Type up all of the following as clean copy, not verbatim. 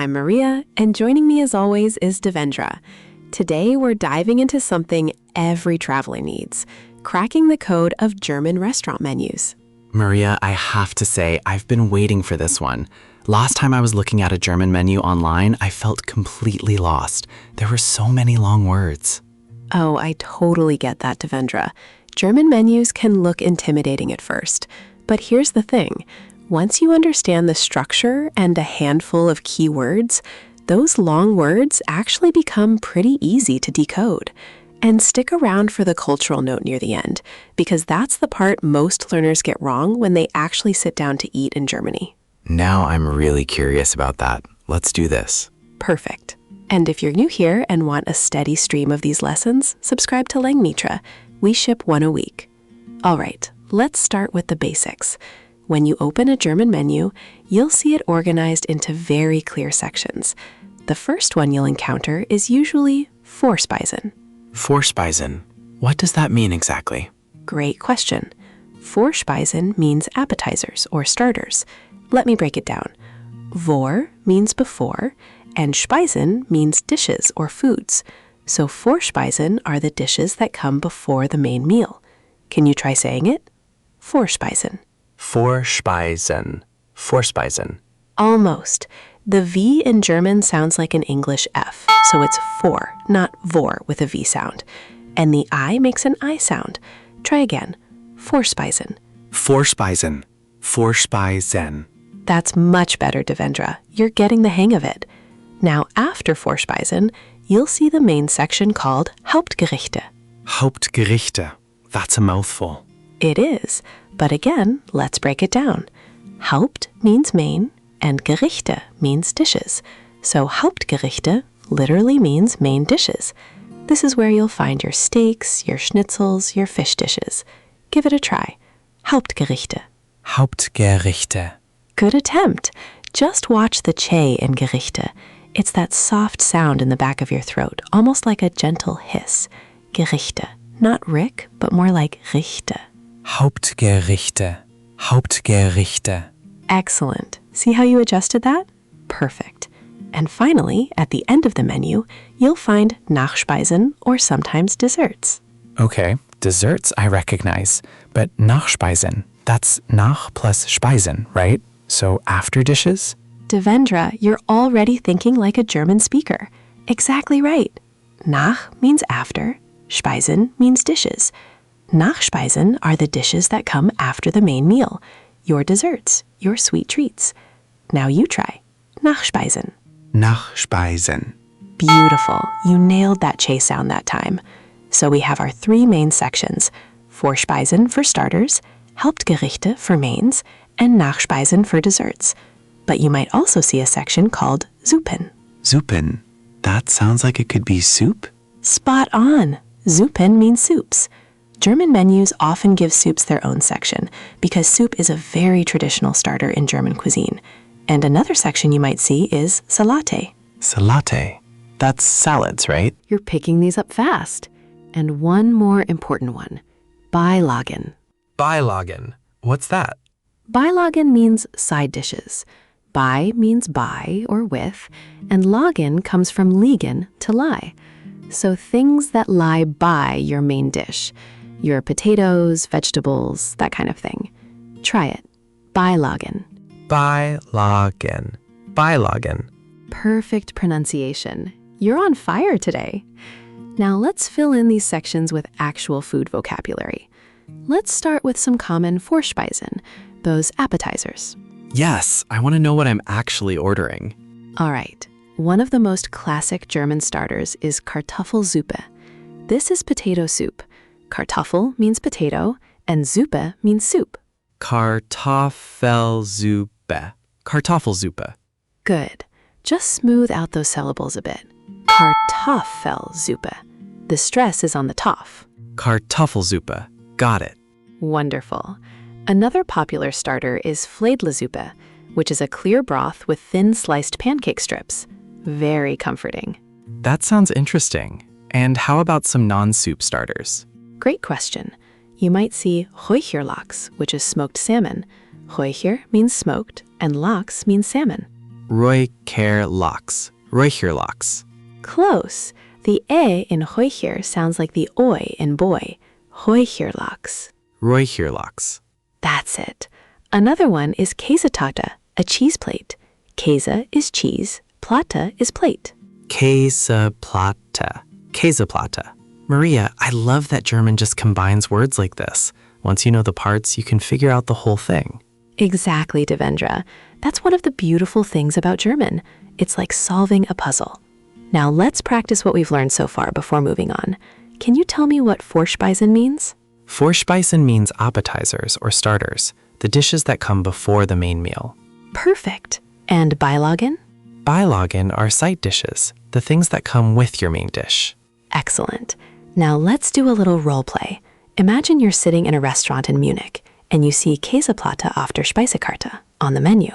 I'm Maria, and joining me as always is Devendra. Today we're diving into something every traveler needs, cracking the code of German restaurant menus. Maria, I have to say, I've been waiting for this one. Last time I was looking at a German menu online, I felt completely lost. There were so many long words. Oh, I totally get that, Devendra. German menus can look intimidating at first. But here's the thing. Once you understand the structure and a handful of key words, those long words actually become pretty easy to decode. And stick around for the cultural note near the end, because that's the part most learners get wrong when they actually sit down to eat in Germany. Now I'm really curious about that. Let's do this. Perfect. And if you're new here and want a steady stream of these lessons, subscribe to Langmitra. We ship one a week. All right, let's start with the basics. When you open a German menu, you'll see it organized into very clear sections. The first one you'll encounter is usually Vorspeisen. Vorspeisen. What does that mean exactly? Great question. Vorspeisen means appetizers or starters. Let me break it down. Vor means before, and Speisen means dishes or foods. So Vorspeisen are the dishes that come before the main meal. Can you try saying it? Vorspeisen. Vorspeisen. Vorspeisen. Almost. The V in German sounds like an English F, so it's for, not vor with a V sound. And the I makes an I sound. Try again. Vorspeisen. Vorspeisen. Vorspeisen. That's much better, Devendra. You're getting the hang of it. Now, after Vorspeisen, you'll see the main section called Hauptgerichte. Hauptgerichte. That's a mouthful. It is, but again, let's break it down. Haupt means main, and Gerichte means dishes. So Hauptgerichte literally means main dishes. This is where you'll find your steaks, your schnitzels, your fish dishes. Give it a try. Hauptgerichte. Hauptgerichte. Good attempt. Just watch the che in Gerichte. It's that soft sound in the back of your throat, almost like a gentle hiss. Gerichte. Not Rick, but more like Richte. Hauptgerichte. Hauptgerichte. Excellent. See how you adjusted that? Perfect. And finally, at the end of the menu, you'll find Nachspeisen or sometimes desserts. Okay, desserts I recognize, but Nachspeisen, that's nach plus Speisen, right? So after dishes? Devendra, you're already thinking like a German speaker. Exactly right. Nach means after, Speisen means dishes. Nachspeisen are the dishes that come after the main meal, your desserts, your sweet treats. Now you try. Nachspeisen. Nachspeisen. Beautiful. You nailed that che sound that time. So we have our three main sections. Vorspeisen for starters, Hauptgerichte for mains, and Nachspeisen for desserts. But you might also see a section called Suppen. Suppen. That sounds like it could be soup? Spot on. Suppen means soups. German menus often give soups their own section because soup is a very traditional starter in German cuisine. And another section you might see is Salate. Salate. That's salads, right? You're picking these up fast. And one more important one. Beilagen. Beilagen. What's that? Beilagen means side dishes. Bei means by or with, and lagen comes from liegen, to lie. So things that lie by your main dish. Your potatoes, vegetables, that kind of thing. Try it. Beilagen. Beilagen. Beilagen. Perfect pronunciation. You're on fire today. Now let's fill in these sections with actual food vocabulary. Let's start with some common Vorspeisen, those appetizers. Yes, I want to know what I'm actually ordering. All right. One of the most classic German starters is Kartoffelsuppe. This is potato soup. Kartoffel means potato, and Suppe means soup. Kartoffelsuppe. Kartoffelsuppe. Good. Just smooth out those syllables a bit. Kartoffelsuppe. The stress is on the toff. Kartoffelsuppe. Got it. Wonderful. Another popular starter is Flädlesuppe, which is a clear broth with thin sliced pancake strips. Very comforting. That sounds interesting. And how about some non-soup starters? Great question. You might see Räucherlachs, which is smoked salmon. Räucher means smoked, and Lachs means salmon. Räucherlachs. Räucherlachs. Close. The E in Räucher sounds like the Oi in boy. Räucherlachs. Räucherlachs. That's it. Another one is Käsetorte, a cheese plate. Käse is cheese, Platte is plate. Käseplatte. Käseplatte. Maria, I love that German just combines words like this. Once you know the parts, you can figure out the whole thing. Exactly, Devendra. That's one of the beautiful things about German. It's like solving a puzzle. Now let's practice what we've learned so far before moving on. Can you tell me what Vorspeisen means? Vorspeisen means appetizers or starters, the dishes that come before the main meal. Perfect. And Beilagen? Beilagen are side dishes, the things that come with your main dish. Excellent. Now let's do a little role play. Imagine you're sitting in a restaurant in Munich and you see Käseplatte after Speisekarte on the menu.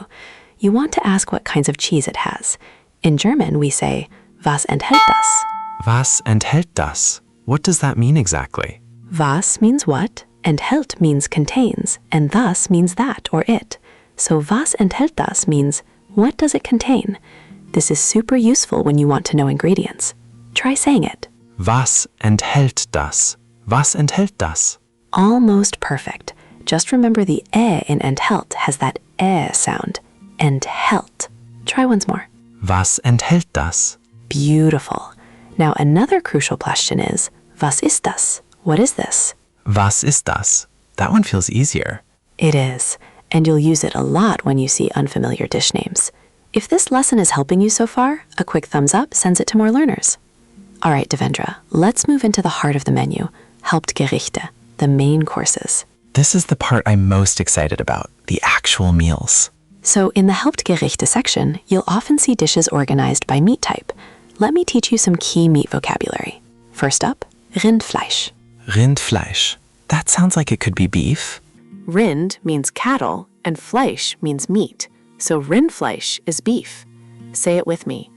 You want to ask what kinds of cheese it has. In German, we say, Was enthält das? Was enthält das? What does that mean exactly? Was means what, enthält means contains, and das means that or it. So was enthält das means, what does it contain? This is super useful when you want to know ingredients. Try saying it. Was enthält das? Was enthält das? Almost perfect. Just remember the E in enthält has that sound. Enthält. Try once more. Was enthält das? Beautiful. Now another crucial question is, was ist das? What is this? Was ist das? That one feels easier. It is, and you'll use it a lot when you see unfamiliar dish names. If this lesson is helping you so far, a quick thumbs up sends it to more learners. All right, Devendra, let's move into the heart of the menu, Hauptgerichte, the main courses. This is the part I'm most excited about, the actual meals. So in the Hauptgerichte section, you'll often see dishes organized by meat type. Let me teach you some key meat vocabulary. First up, Rindfleisch. Rindfleisch. That sounds like it could be beef. Rind means cattle, and Fleisch means meat. So Rindfleisch is beef. Say it with me.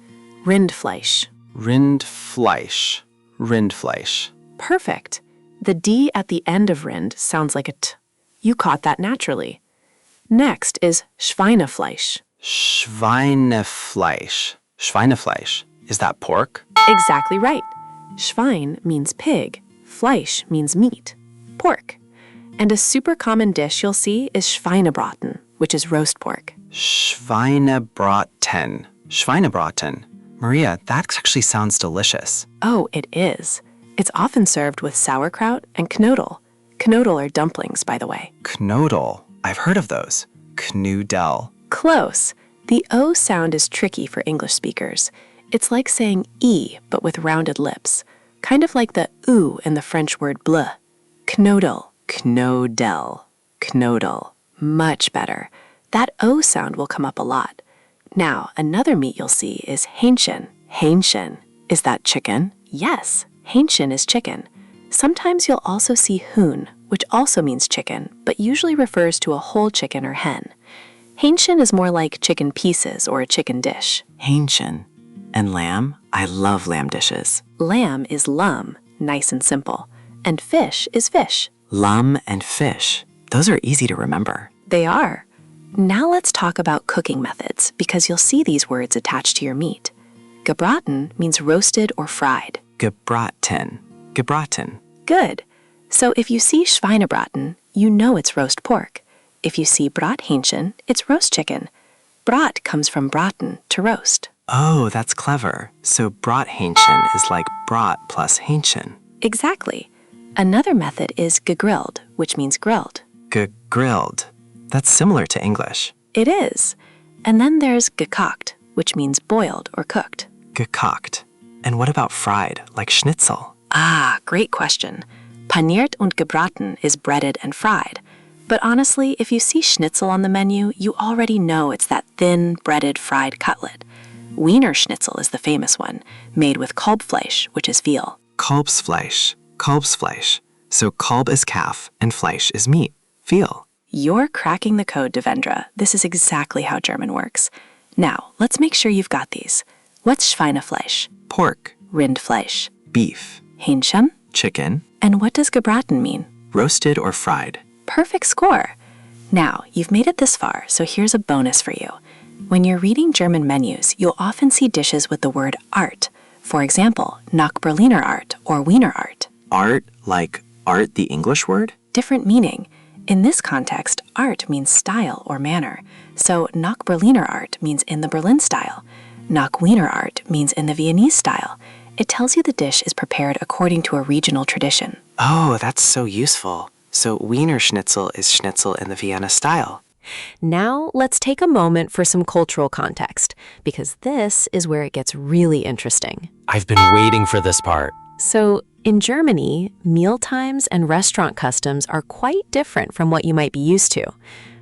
Rindfleisch. Rindfleisch. Rindfleisch. Perfect. The D at the end of Rind sounds like a T. You caught that naturally. Next is Schweinefleisch. Schweinefleisch. Schweinefleisch. Is that pork? Exactly right. Schwein means pig. Fleisch means meat. Pork. And a super common dish you'll see is Schweinebraten, which is roast pork. Schweinebraten. Schweinebraten. Maria, that actually sounds delicious. Oh, it is. It's often served with sauerkraut and Knödel. Knödel are dumplings, by the way. Knödel. I've heard of those. Knödel. Close. The O sound is tricky for English speakers. It's like saying E, but with rounded lips. Kind of like the U in the French word bleu. Knödel. Knödel. Knödel. Much better. That O sound will come up a lot. Now, another meat you'll see is Hähnchen. Hähnchen. Is that chicken? Yes, Hähnchen is chicken. Sometimes you'll also see Huhn, which also means chicken, but usually refers to a whole chicken or hen. Hähnchen is more like chicken pieces or a chicken dish. Hähnchen. And lamb? I love lamb dishes. Lamb is Lamm, nice and simple. And fish is fish. Lamm and fish. Those are easy to remember. They are. Now let's talk about cooking methods, because you'll see these words attached to your meat. Gebraten means roasted or fried. Gebraten. Gebraten. Good. So if you see Schweinebraten, you know it's roast pork. If you see Brathähnchen, it's roast chicken. Brat comes from braten, to roast. Oh, that's clever. So Brathähnchen is like brat plus Hähnchen. Exactly. Another method is gegrilled, which means grilled. Grilled. That's similar to English. It is. And then there's gekocht, which means boiled or cooked. Gekocht. And what about fried, like schnitzel? Ah, great question. Paniert und gebraten is breaded and fried. But honestly, if you see schnitzel on the menu, you already know it's that thin, breaded, fried cutlet. Wiener Schnitzel is the famous one, made with Kalbfleisch, which is veal. Kalbsfleisch. Kalbsfleisch. So Kalb is calf and Fleisch is meat. Veal. You're cracking the code, Devendra. This is exactly how German works. Now, let's make sure you've got these. What's Schweinefleisch? Pork. Rindfleisch. Beef. Hähnchen? Chicken. And what does gebraten mean? Roasted or fried. Perfect score. Now, you've made it this far, so here's a bonus for you. When you're reading German menus, you'll often see dishes with the word Art. For example, Nach Berliner Art or Wiener Art. Art, like art, the English word? Different meaning. In this context, art means style or manner. So Nach Berliner Art means in the Berlin style. Nach Wiener Art means in the Viennese style. It tells you the dish is prepared according to a regional tradition. Oh, that's so useful. So Wiener Schnitzel is schnitzel in the Vienna style. Now, let's take a moment for some cultural context, because this is where it gets really interesting. I've been waiting for this part. So, in Germany, meal times and restaurant customs are quite different from what you might be used to.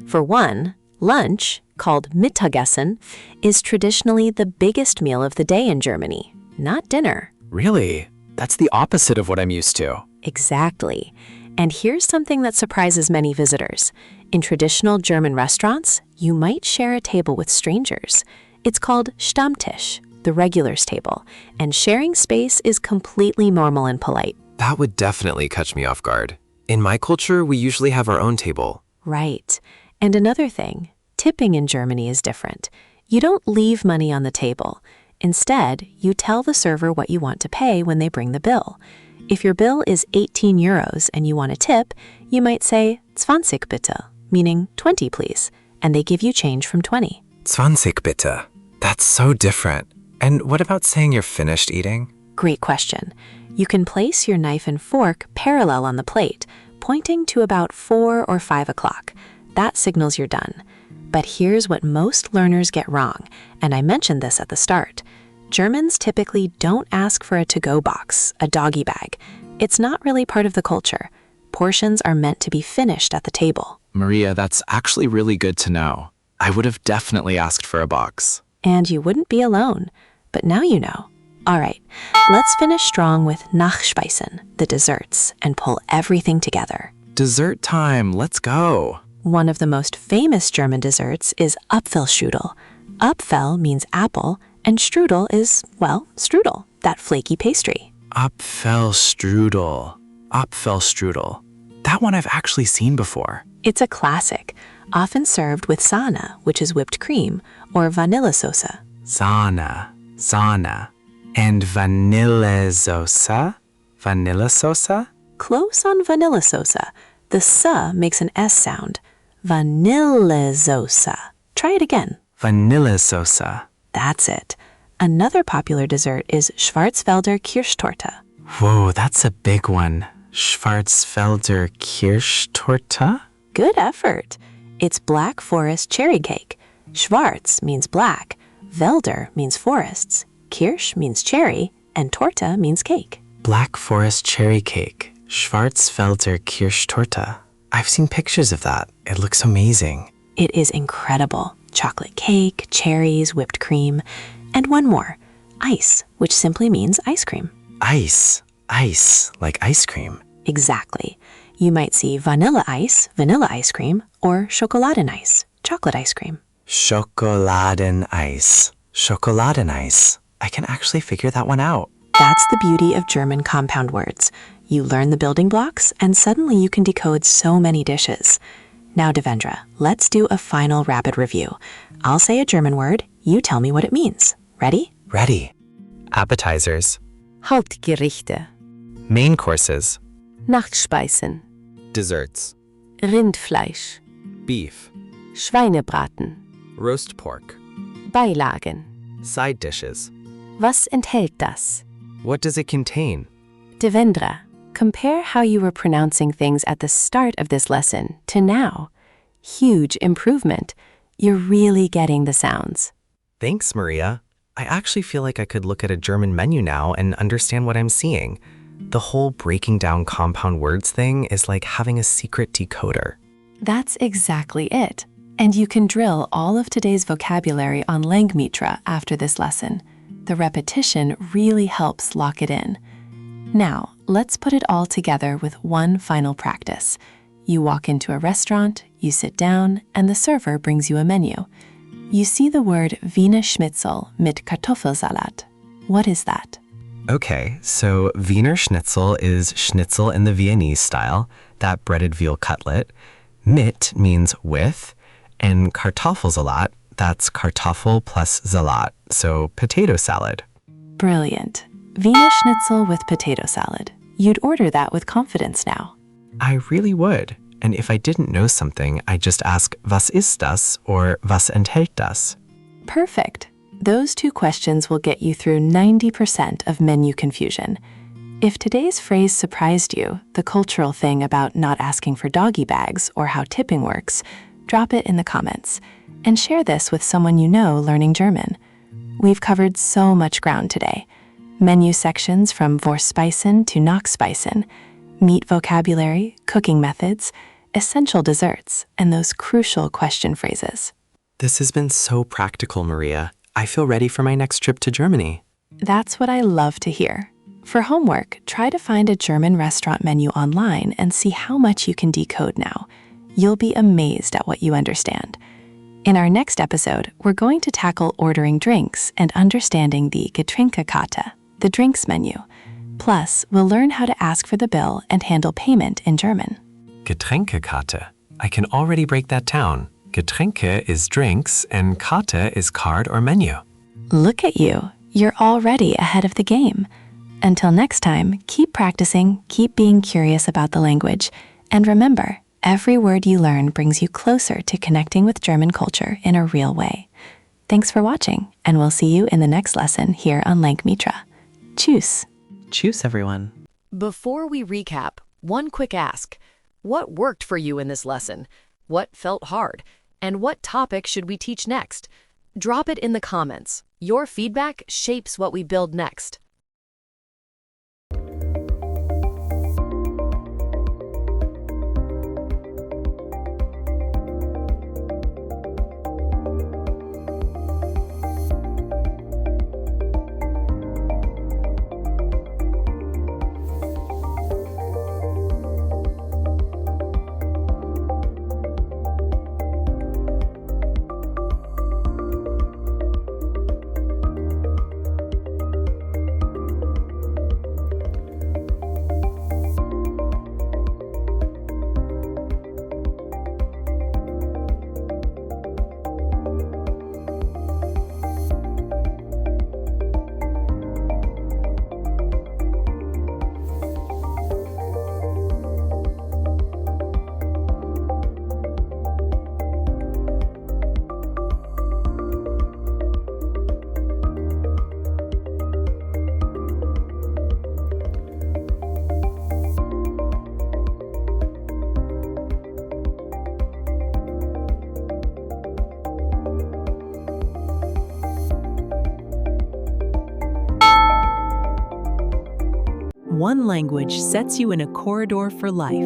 For one, lunch, called Mittagessen, is traditionally the biggest meal of the day in Germany, not dinner. Really? That's the opposite of what I'm used to. Exactly. And here's something that surprises many visitors. In traditional German restaurants, you might share a table with strangers. It's called Stammtisch, the regulars table, and sharing space is completely normal and polite. That would definitely catch me off guard. In my culture, we usually have our own table. Right. And another thing, tipping in Germany is different. You don't leave money on the table. Instead, you tell the server what you want to pay when they bring the bill. If your bill is 18 euros and you want a tip, you might say 20 bitte, meaning 20 please, and they give you change from 20. 20 bitte. That's so different. And what about saying you're finished eating? Great question. You can place your knife and fork parallel on the plate, pointing to about 4 or 5 o'clock. That signals you're done. But here's what most learners get wrong, and I mentioned this at the start. Germans typically don't ask for a to-go box, a doggy bag. It's not really part of the culture. Portions are meant to be finished at the table. Maria, that's actually really good to know. I would have definitely asked for a box. And you wouldn't be alone. But now you know. All right, let's finish strong with Nachspeisen, the desserts, and pull everything together. Dessert time, let's go. One of the most famous German desserts is Apfelstrudel. Apfel means apple, and strudel is, well, strudel, that flaky pastry. Apfelstrudel. Apfelstrudel. That one I've actually seen before. It's a classic, often served with Sahne, which is whipped cream, or Vanillesoße. Sahne. And Vanillesoße? Vanillesoße? Close on Vanillesoße. The S makes an S sound. Vanillesoße. Try it again. Vanillesoße. That's it. Another popular dessert is Schwarzwälder Kirschtorte. Whoa, that's a big one. Schwarzwälder Kirschtorte? Good effort. It's Black Forest cherry cake. Schwarz means black, Wälder means forests, Kirsch means cherry, and Torte means cake. Black Forest cherry cake. Schwarzwälder Kirschtorte. I've seen pictures of that. It looks amazing. It is incredible. Chocolate cake, cherries, whipped cream, and one more, ice, which simply means ice cream. Ice, like ice cream. Exactly. You might see vanilla ice cream, or Schokoladeneice, chocolate ice cream. Schokoladeneice. I can actually figure that one out. That's the beauty of German compound words. You learn the building blocks, and suddenly you can decode so many dishes. Now, Devendra, let's do a final rapid review. I'll say a German word, you tell me what it means. Ready? Ready. Appetizers. Hauptgerichte. Main courses. Nachspeisen. Desserts. Rindfleisch. Beef. Schweinebraten. Roast pork. Beilagen. Side dishes. Was enthält das? What does it contain? Devendra, compare how you were pronouncing things at the start of this lesson to now. Huge improvement. You're really getting the sounds. Thanks, Maria. I actually feel like I could look at a German menu now and understand what I'm seeing. The whole breaking down compound words thing is like having a secret decoder. That's exactly it. And you can drill all of today's vocabulary on Langmitra after this lesson. The repetition really helps lock it in. Now, let's put it all together with one final practice. You walk into a restaurant, you sit down, and the server brings you a menu. You see the word Wiener Schnitzel mit Kartoffelsalat. What is that? Okay, so Wiener Schnitzel is schnitzel in the Viennese style, that breaded veal cutlet. Mit means with, and Kartoffelsalat, That's Kartoffel plus Salat, so potato salad. Brilliant. Wiener Schnitzel with potato salad. You'd order that with confidence now. I really would. And if I didn't know something, I'd just ask, was ist das? Or was enthält das? Perfect. Those two questions will get you through 90% of menu confusion. If today's phrase surprised you, the cultural thing about not asking for doggy bags or how tipping works, drop it in the comments and share this with someone you know learning German. We've covered so much ground today. Menu sections from Vorspeisen to Nachspeisen, meat vocabulary, cooking methods, essential desserts, and those crucial question phrases. This has been so practical, Maria. I feel ready for my next trip to Germany. That's what I love to hear. For homework, try to find a German restaurant menu online and see how much you can decode now. You'll be amazed at what you understand. In our next episode, we're going to tackle ordering drinks and understanding the Getränke, the drinks menu. Plus, we'll learn how to ask for the bill and handle payment in German. Getränkekarte. I can already break that down. Getränke is drinks and Karte is card or menu. Look at you. You're already ahead of the game. Until next time, keep practicing, keep being curious about the language, and remember, every word you learn brings you closer to connecting with German culture in a real way. Thanks for watching, and we'll see you in the next lesson here on Langmitra. Tschüss. Tschüss, everyone. Before we recap, one quick ask. What worked for you in this lesson? What felt hard? And what topic should we teach next? Drop it in the comments. Your feedback shapes what we build next. One language sets you in a corridor for life.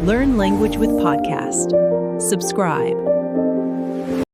Learn language with podcast. Subscribe.